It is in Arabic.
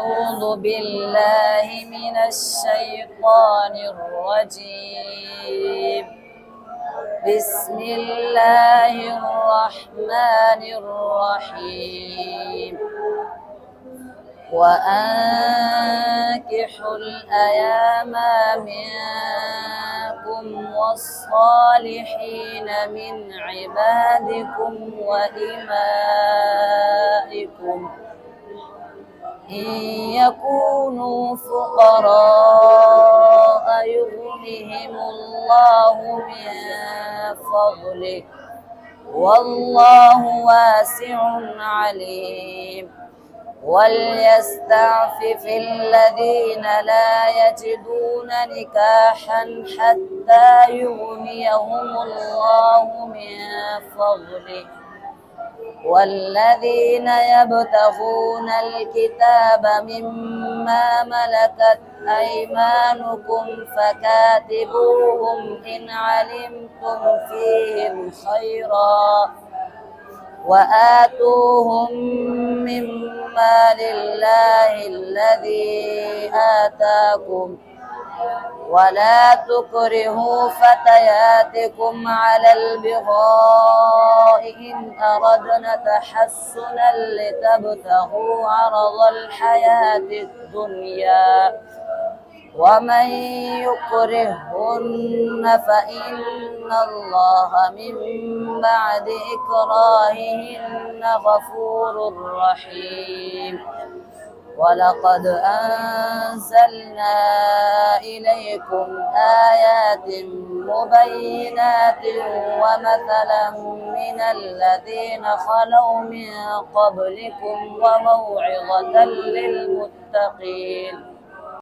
أعوذ بالله من الشيطان الرجيم. بسم الله الرحمن الرحيم. وأنكحوا الأيام منكم والصالحين من عبادكم وإمائكم إن يكونوا فقراء يغنهم الله من فضله والله واسع عليم. وليستعفف الذين لا يجدون نكاحا حتى يغنيهم الله من فضله والذين يبتغون الكتاب مما ملكت أيمانكم فكاتبوهم إن علمتم فيهم خيرا وآتوهم مما لله الذي آتاكم ولا تكرهوا فتياتكم على البغاء إن أردنا تحسنا لتبتغوا عرض الحياة الدنيا ومن يكرهن فإن الله من بعد إكراههن غفور رحيم. ولقد أنزلنا إليكم آيات مبينات ومثلا من الذين خلوا من قبلكم وموعظة للمتقين.